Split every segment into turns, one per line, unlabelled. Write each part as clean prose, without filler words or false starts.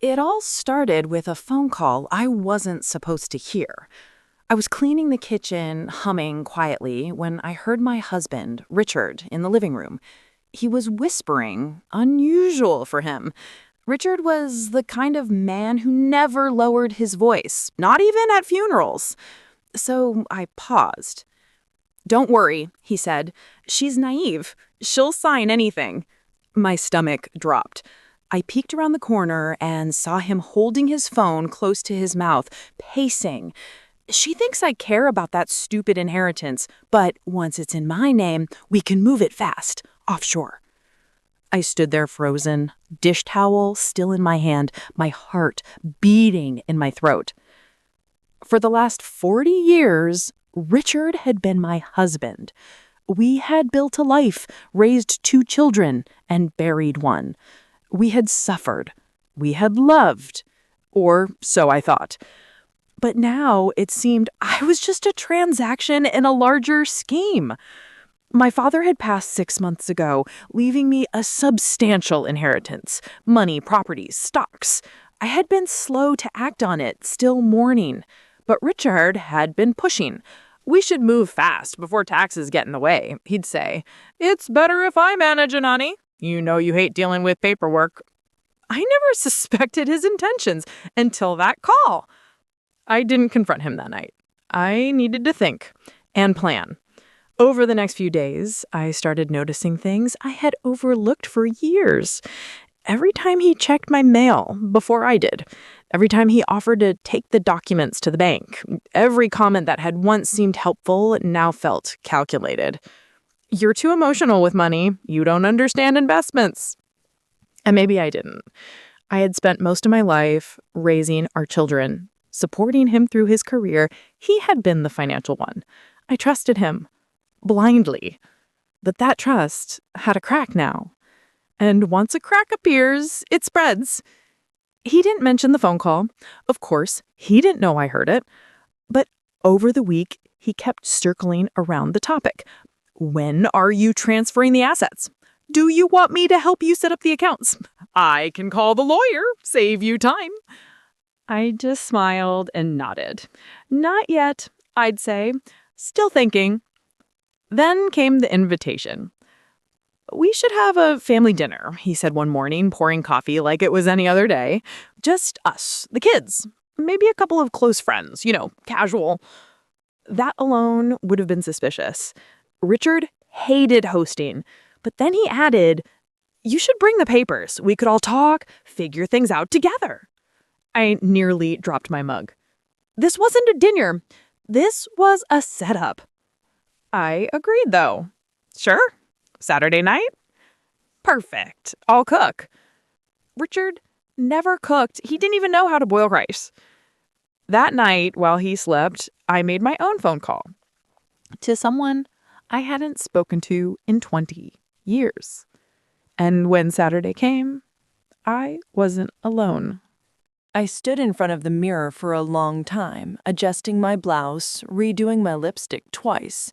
It all started with a phone call I wasn't supposed to hear. I was cleaning the kitchen, humming quietly, when I heard my husband, Richard, in the living room. He was whispering, unusual for him. Richard was the kind of man who never lowered his voice, not even at funerals. So I paused. "Don't worry," he said. "She's naive. She'll sign anything." My stomach dropped. I peeked around the corner and saw him holding his phone close to his mouth, pacing. "She thinks I care about that stupid inheritance, but once it's in my name, we can move it fast, offshore." I stood there frozen, dish towel still in my hand, my heart beating in my throat. For the last 40 years, Richard had been my husband. We had built a life, raised 2 children, and buried one. We had suffered. We had loved. Or so I thought. But now it seemed I was just a transaction in a larger scheme. My father had passed 6 months ago, leaving me a substantial inheritance: money, properties, stocks. I had been slow to act on it, still mourning. But Richard had been pushing. "We should move fast before taxes get in the way," he'd say. "It's better if I manage it, honey. You know you hate dealing with paperwork." I never suspected his intentions until that call. I didn't confront him that night. I needed to think and plan. Over the next few days, I started noticing things I had overlooked for years. Every time he checked my mail before I did, every time he offered to take the documents to the bank, every comment that had once seemed helpful now felt calculated. "You're too emotional with money. You don't understand investments." And maybe I didn't. I had spent most of my life raising our children, supporting him through his career. He had been the financial one. I trusted him blindly. But that trust had a crack now. And once a crack appears, it spreads. He didn't mention the phone call. Of course, he didn't know I heard it. But over the week, he kept circling around the topic. "When are you transferring the assets? Do you want me to help you set up the accounts? I can call the lawyer, save you time." I just smiled and nodded. "Not yet," I'd say, still thinking. Then came the invitation. "We should have a family dinner," he said one morning, pouring coffee like it was any other day. "Just us, the kids, maybe a couple of close friends, casual." That alone would have been suspicious. Richard hated hosting, but then he added, "You should bring the papers. We could all talk, figure things out together." I nearly dropped my mug. This wasn't a dinner. This was a setup. I agreed, though. "Sure. Saturday night? Perfect. I'll cook." Richard never cooked. He didn't even know how to boil rice. That night, while he slept, I made my own phone call to someone I hadn't spoken to in 20 years. And when Saturday came, I wasn't alone.
I stood in front of the mirror for a long time, adjusting my blouse, redoing my lipstick twice.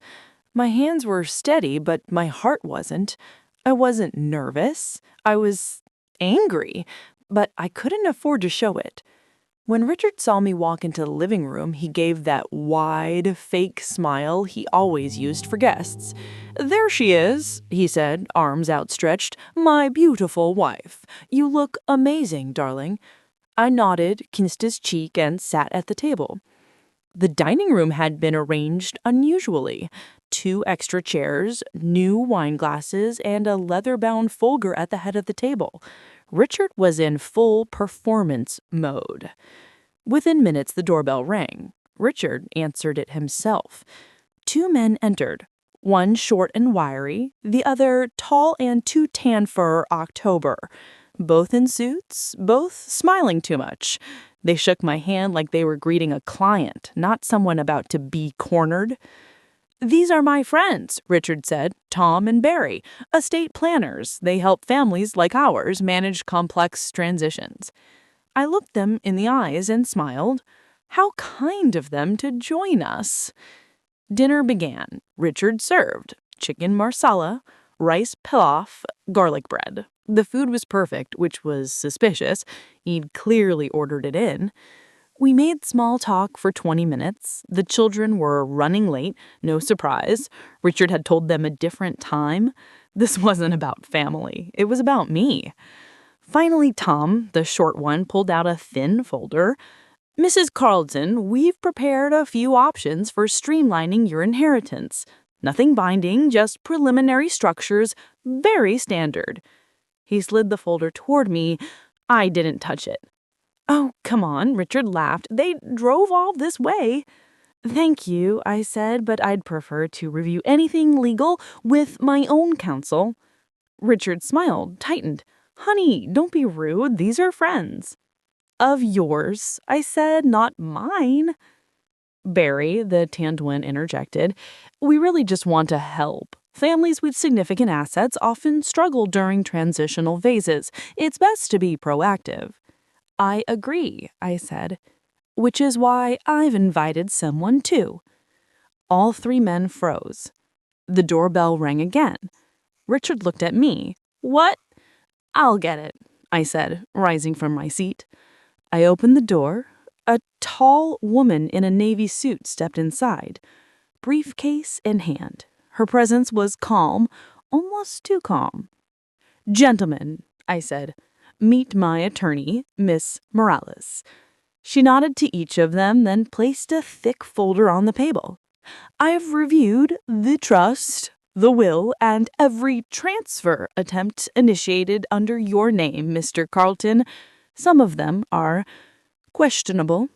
My hands were steady, but my heart wasn't. I wasn't nervous. I was angry, but I couldn't afford to show it. When Richard saw me walk into the living room, he gave that wide, fake smile he always used for guests. "There she is," he said, arms outstretched. "My beautiful wife. You look amazing, darling." I nodded, kissed his cheek, and sat at the table. The dining room had been arranged unusually. 2 extra chairs, new wine glasses, and a leather-bound folder at the head of the table. Richard was in full performance mode. Within minutes, the doorbell rang. Richard answered it himself. 2 men entered, one short and wiry, the other tall and too tan for October. Both in suits, both smiling too much. They shook my hand like they were greeting a client, not someone about to be cornered. "These are my friends," Richard said, "Tom and Barry, estate planners. They help families like ours manage complex transitions." I looked them in the eyes and smiled. How kind of them to join us. Dinner began. Richard served chicken marsala, rice pilaf, garlic bread. The food was perfect, which was suspicious. He'd clearly ordered it in. We made small talk for 20 minutes. The children were running late, no surprise. Richard had told them a different time. This wasn't about family, it was about me. Finally, Tom, the short one, pulled out a thin folder. Mrs. Carlton, we've prepared a few options for streamlining your inheritance. Nothing binding, just preliminary structures, very standard. He slid the folder toward me. I didn't touch it. Oh, come on, Richard laughed. They drove all this way. Thank you, I said, but I'd prefer to review anything legal with my own counsel. Richard smiled, tightened. Honey, don't be rude. These are friends. Of yours, I said, not mine. Barry, the Tanduan, interjected. We really just want to help. Families with significant assets often struggle during transitional phases. It's best to be proactive. I agree, I said, which is why I've invited someone too. All three men froze. The doorbell rang again. Richard looked at me. What? I'll get it, I said, rising from my seat. I opened the door. A tall woman in a navy suit stepped inside, briefcase in hand. Her presence was calm, almost too calm. Gentlemen, I said, meet my attorney, Miss Morales. She nodded to each of them, then placed a thick folder on the table. I've reviewed the trust, the will, and every transfer attempt initiated under your name, Mr. Carlton. Some of them are questionable.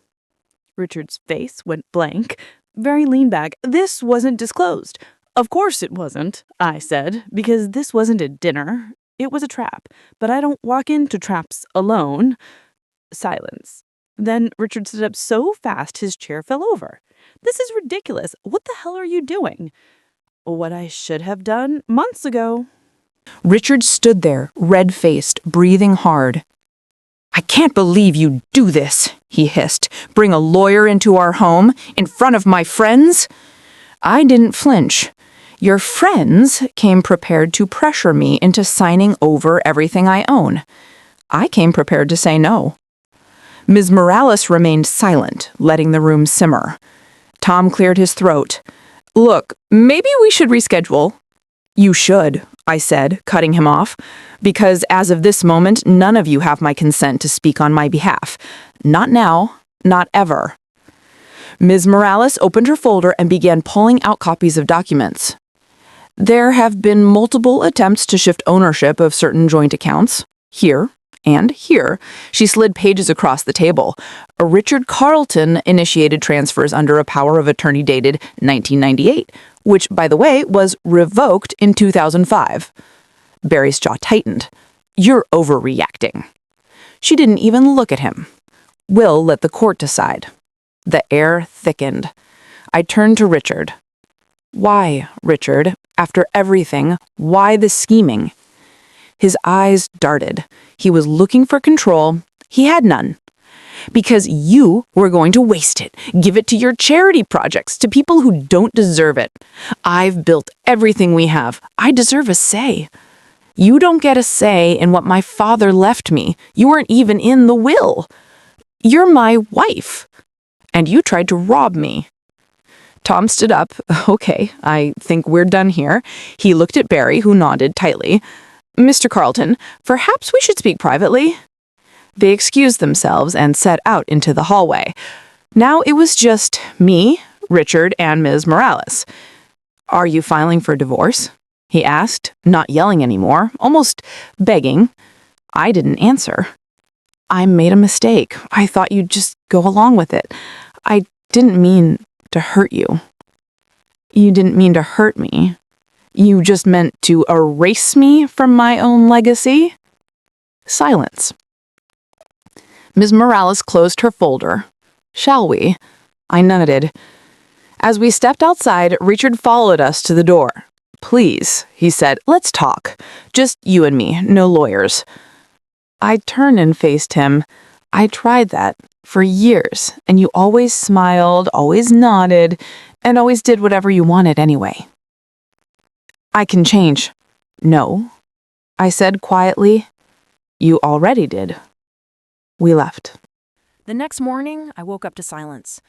Richard's face went blank. Barry leaned back. This wasn't disclosed. Of course it wasn't, I said, because this wasn't a dinner. It was a trap, but I don't walk into traps alone. Silence. Then Richard stood up so fast his chair fell over. This is ridiculous. What the hell are you doing? What I should have done months ago.
Richard stood there, red-faced, breathing hard. I can't believe you do this, he hissed. Bring a lawyer into our home, in front of my friends? I didn't flinch. Your friends came prepared to pressure me into signing over everything I own. I came prepared to say no. Ms. Morales remained silent, letting the room simmer. Tom cleared his throat. Look, maybe we should reschedule. You should, I said, cutting him off, because as of this moment, none of you have my consent to speak on my behalf. Not now, not ever. Ms. Morales opened her folder and began pulling out copies of documents. There have been multiple attempts to shift ownership of certain joint accounts. Here and here. She slid pages across the table. Richard Carlton initiated transfers under a power of attorney dated 1998, which, by the way, was revoked in 2005. Barry's jaw tightened. You're overreacting. She didn't even look at him. Will let the court decide. The air thickened. I turned to Richard. Why, Richard? After everything, why the scheming? His eyes darted. He was looking for control. He had none. Because you were going to waste it, give it to your charity projects, to people who don't deserve it. I've built everything we have. I deserve a say. You don't get a say in what my father left me. You weren't even in the will. You're my wife. And you tried to rob me. Tom stood up. Okay, I think we're done here. He looked at Barry, who nodded tightly. Mr. Carlton, perhaps we should speak privately. They excused themselves and set out into the hallway. Now it was just me, Richard, and Ms. Morales. Are you filing for divorce? He asked, not yelling anymore, almost begging. I didn't answer. I made a mistake. I thought you'd just go along with it. I didn't mean to hurt you. You didn't mean to hurt me. You just meant to erase me from my own legacy? Silence. Ms. Morales closed her folder. Shall we? I nodded. As we stepped outside, Richard followed us to the door. Please, he said, let's talk. Just you and me, no lawyers. I turned and faced him. I tried that for years, and you always smiled, always nodded, and always did whatever you wanted anyway. I can change.
No, I said quietly. You already did. We left.
The next morning, I woke up to silence.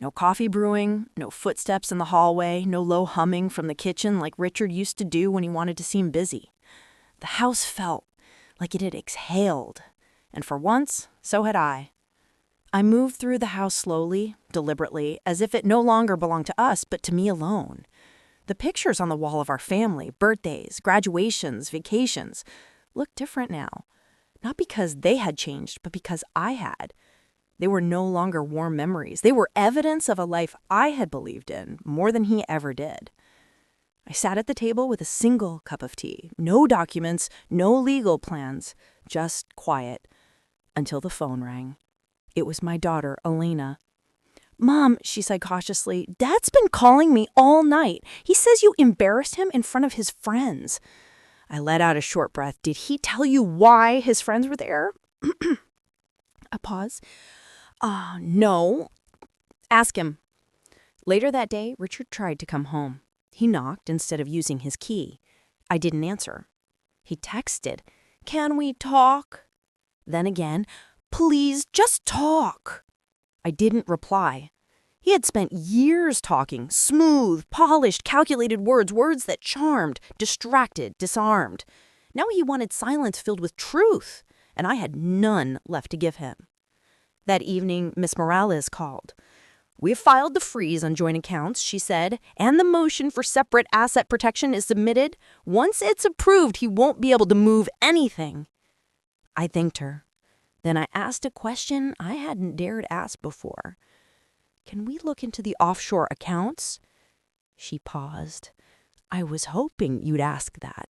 No coffee brewing, no footsteps in the hallway, no low humming from the kitchen like Richard used to do when he wanted to seem busy. The house felt like it had exhaled, and for once, so had I. I moved through the house slowly, deliberately, as if it no longer belonged to us, but to me alone. The pictures on the wall of our family, birthdays, graduations, vacations, looked different now. Not because they had changed, but because I had. They were no longer warm memories. They were evidence of a life I had believed in more than he ever did. I sat at the table with a single cup of tea. No documents, no legal plans, just quiet. Until the phone rang. It was my daughter, Elena. "Mom," she said cautiously, "Dad's been calling me all night. He says you embarrassed him in front of his friends." I let out a short breath. "Did he tell you why his friends were there?" A pause. No. Ask him." Later that day, Richard tried to come home. He knocked instead of using his key. I didn't answer. He texted, "Can we talk?" Then again, "Please, just talk." I didn't reply. He had spent years talking, smooth, polished, calculated words that charmed, distracted, disarmed. Now he wanted silence filled with truth, and I had none left to give him. That evening, Miss Morales called. "We've filed the freeze on joint accounts," she said, "and the motion for separate asset protection is submitted. Once it's approved, he won't be able to move anything." I thanked her. Then I asked a question I hadn't dared ask before. "Can we look into the offshore accounts?" She paused. "I was hoping you'd ask that."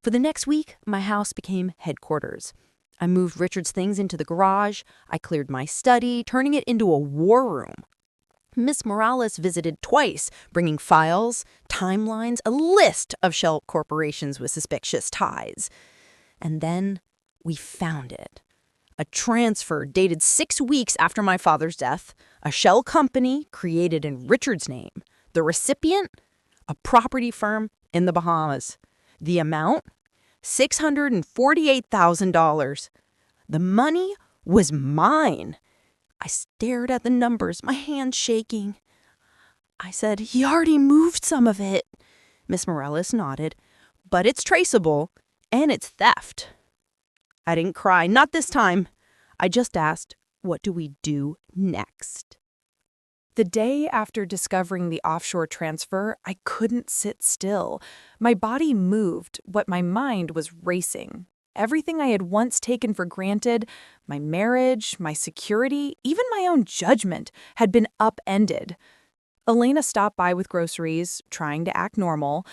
For the next week, my house became headquarters. I moved Richard's things into the garage. I cleared my study, turning it into a war room. Miss Morales visited twice, bringing files, timelines, a list of shell corporations with suspicious ties. And then we found it. A transfer dated 6 weeks after my father's death, a shell company created in Richard's name. The recipient? A property firm in the Bahamas. The amount? $648,000. The money was mine. I stared at the numbers, my hands shaking. I said, "He already moved some of it." Miss Morales nodded. "But it's traceable, and it's theft." I didn't cry, not this time. I just asked, "What do we do next?" The day after discovering the offshore transfer, I couldn't sit still. My body moved, but my mind was racing. Everything I had once taken for granted, my marriage, my security, even my own judgment, had been upended. Elena stopped by with groceries, trying to act normal.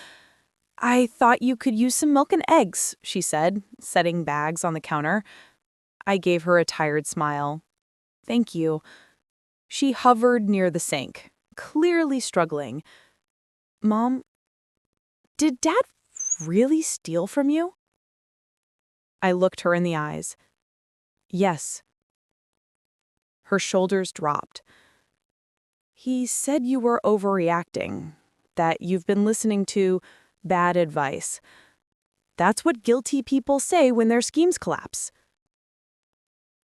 "I thought you could use some milk and eggs," she said, setting bags on the counter. I gave her a tired smile. "Thank you." She hovered near the sink, clearly struggling. "Mom, did Dad really steal from you?" I looked her in the eyes. "Yes." Her shoulders dropped. "He said you were overreacting, that you've been listening to bad advice. That's what guilty people say when their schemes collapse."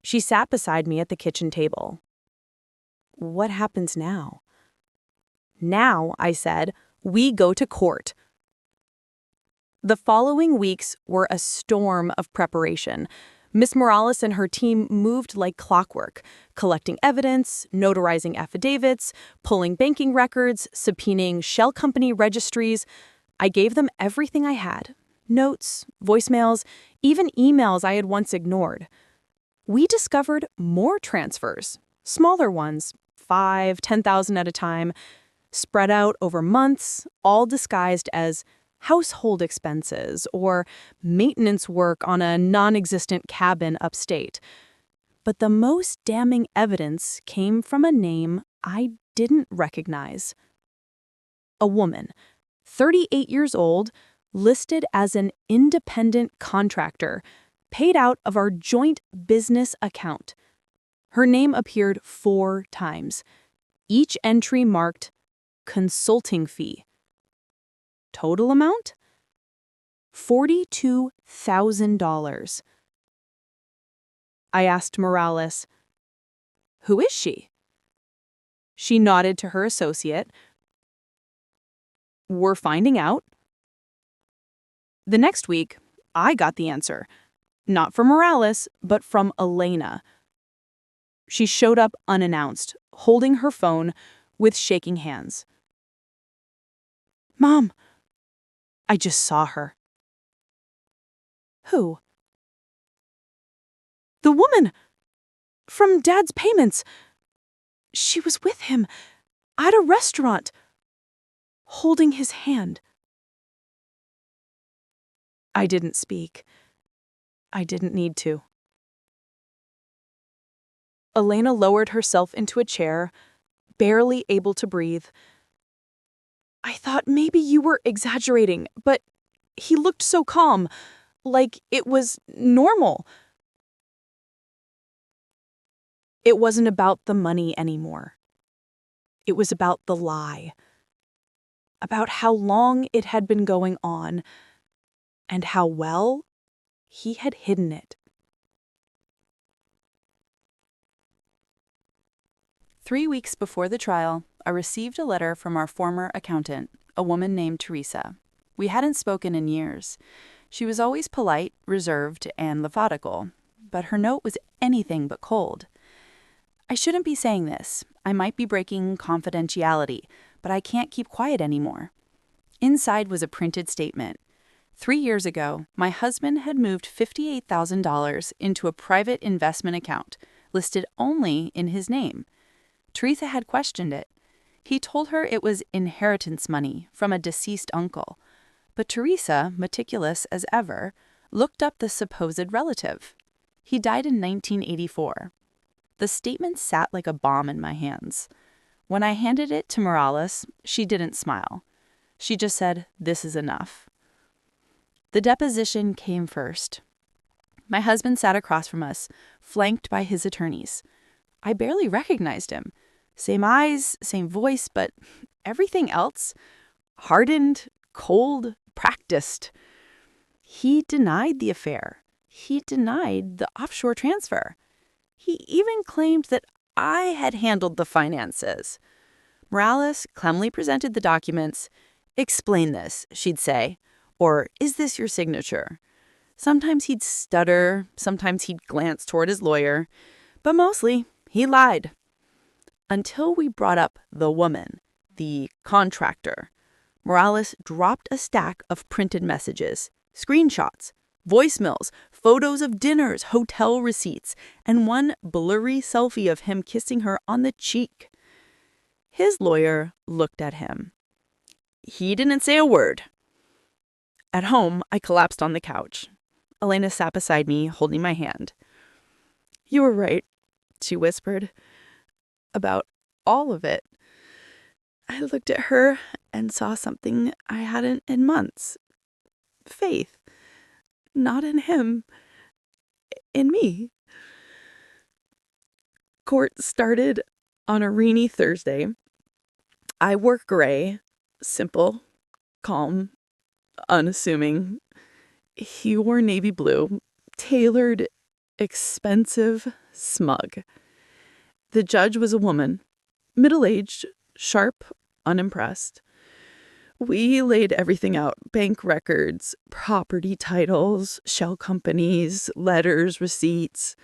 She sat beside me at the kitchen table. "What happens now?" "Now," I said, "we go to court." The following weeks were a storm of preparation. Miss Morales and her team moved like clockwork, collecting evidence, notarizing affidavits, pulling banking records, subpoenaing shell company registries. I gave them everything I had: notes, voicemails, even emails I had once ignored. We discovered more transfers, smaller ones, 5, 10,000 at a time, spread out over months, all disguised as household expenses or maintenance work on a non-existent cabin upstate. But the most damning evidence came from a name I didn't recognize. A woman, 38 years old, listed as an independent contractor, paid out of our joint business account. Her name appeared 4 times. Each entry marked consulting fee. Total amount?
$42,000. I asked Morales, "Who is she?" She nodded to her associate. "We're finding out." The next week, I got the answer. Not from Morales, but from Elena. She showed up unannounced, holding her phone with shaking hands. "Mom." I just saw her. "Who?" "The woman from Dad's payments. She was with him at a restaurant, holding his hand." I didn't speak. I didn't need to. Elena lowered herself into a chair, barely able to breathe. "I thought maybe you were exaggerating, but he looked so calm, like it was normal." It wasn't about the money anymore. It was about the lie. About how long it had been going on, and how well he had hidden it.
3 weeks before the trial, I received a letter from our former accountant, a woman named Teresa. We hadn't spoken in years. She was always polite, reserved, and methodical, but her note was anything but cold. I shouldn't be saying this. I might be breaking confidentiality, but I can't keep quiet anymore. Inside was a printed statement. 3 years ago, my husband had moved $58,000 into a private investment account, listed only in his name. Teresa had questioned it. He told her it was inheritance money from a deceased uncle. But Teresa, meticulous as ever, looked up the supposed relative. He died in 1984. The statement sat like a bomb in my hands. When I handed it to Morales, she didn't smile. She just said, "This is enough." The deposition came first. My husband sat across from us, flanked by his attorneys. I barely recognized him. Same eyes, same voice, but everything else? Hardened, cold, practiced. He denied the affair. He denied the offshore transfer. He even claimed that I had handled the finances. Morales calmly presented the documents. "Explain this," she'd say. Or, "Is this your signature?" Sometimes he'd stutter, sometimes he'd glance toward his lawyer, but mostly he lied. Until we brought up the woman, the contractor. Morales dropped a stack of printed messages, screenshots, voicemails, photos of dinners, hotel receipts, and one blurry selfie of him kissing her on the cheek. His lawyer looked at him. He didn't say a word. At home, I collapsed on the couch. Elena sat beside me, holding my hand. "You were right," she whispered, "about all of it." I looked at her and saw something I hadn't in months. Faith. Not in him. In me. Court started on a rainy Thursday. I wore gray, simple, calm, unassuming. He wore navy blue, tailored, expensive, smug. The judge was a woman, middle-aged, sharp, unimpressed. We laid everything out: bank records, property titles, shell companies, letters, receipts.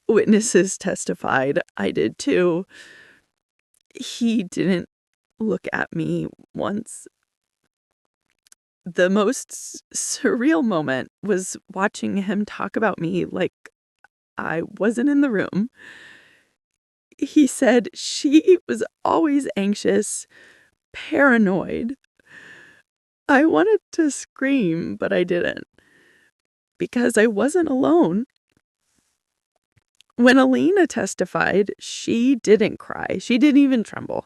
Witnesses testified. I did too. He didn't look at me once. The most surreal moment was watching him talk about me like I wasn't in the room. He said she was always anxious, paranoid. I wanted to scream, but I didn't, because I wasn't alone. When Alina testified, she didn't cry. She didn't even tremble.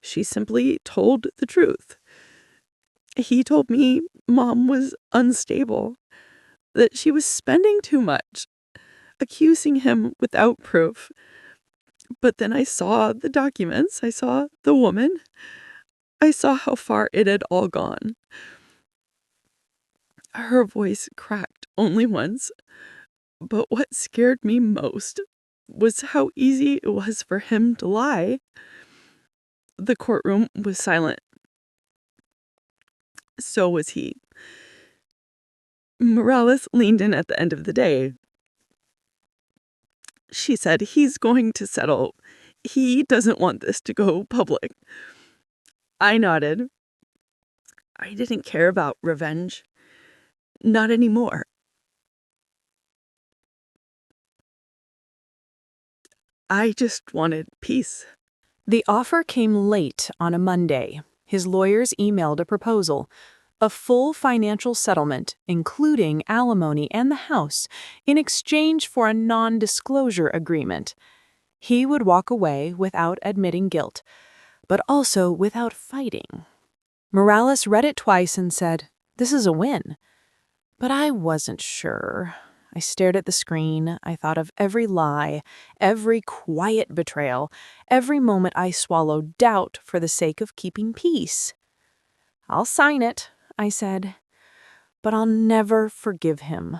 She simply told the truth. He told me Mom was unstable, that she was spending too much, accusing him without proof. But then I saw the documents. I saw the woman. I saw how far it had all gone.
Her voice cracked only once, but what scared me most was how easy it was for him to lie. The courtroom was silent. So was he. Morales leaned in at the end of the day. She said he's going to settle. He doesn't want this to go public. I nodded. I didn't care about revenge. Not anymore. I just wanted peace.
The offer came late on a Monday. His lawyers emailed a proposal, a full financial settlement, including alimony and the house, in exchange for a non-disclosure agreement. He would walk away without admitting guilt, but also without fighting. Morales read it twice and said, "This is a win." But I wasn't sure. I stared at the screen. I thought of every lie, every quiet betrayal, every moment I swallowed doubt for the sake of keeping peace. "I'll sign it," I said, "but I'll never forgive him."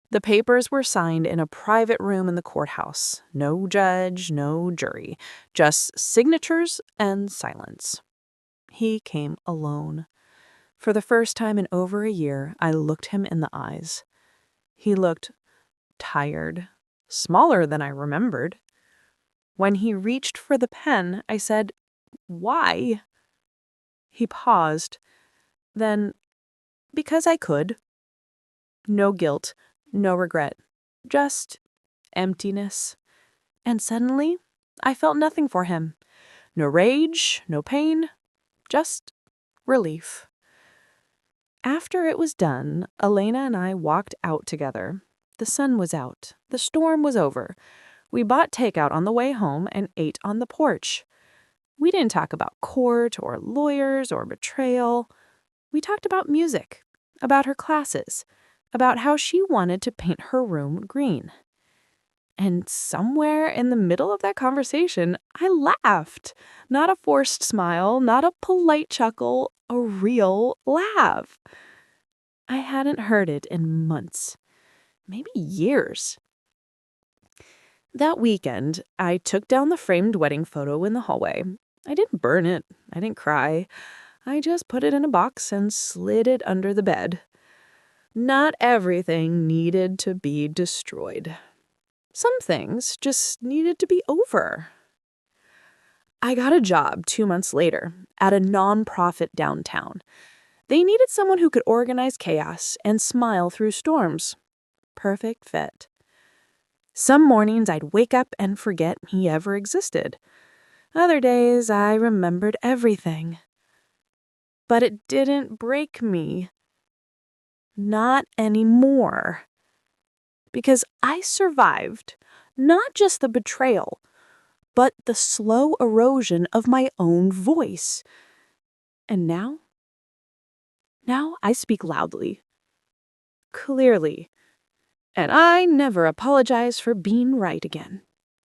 The papers were signed in a private room in the courthouse. No judge, no jury, just signatures and silence. He came alone. For the first time in over a year, I looked him in the eyes. He looked tired, smaller than I remembered. When he reached for the pen, I said, "Why?" He paused. Then, "Because I could." No guilt, no regret, just emptiness. And suddenly, I felt nothing for him. No rage, no pain, just relief. After it was done, Elena and I walked out together. The sun was out. The storm was over. We bought takeout on the way home and ate on the porch. We didn't talk about court or lawyers or betrayal. We talked about music, about her classes, about how she wanted to paint her room green. And somewhere in the middle of that conversation, I laughed. Not a forced smile, not a polite chuckle, a real laugh. I hadn't heard it in months, maybe years. That weekend, I took down the framed wedding photo in the hallway. I didn't burn it. I didn't cry. I just put it in a box and slid it under the bed. Not everything needed to be destroyed. Some things just needed to be over. I got a job 2 months later at a nonprofit downtown. They needed someone who could organize chaos and smile through storms. Perfect fit. Some mornings I'd wake up and forget he ever existed. Other days I remembered everything. But it didn't break me. Not anymore. Because I survived not just the betrayal, but the slow erosion of my own voice. And now I speak loudly, clearly, and I never apologize for being right again.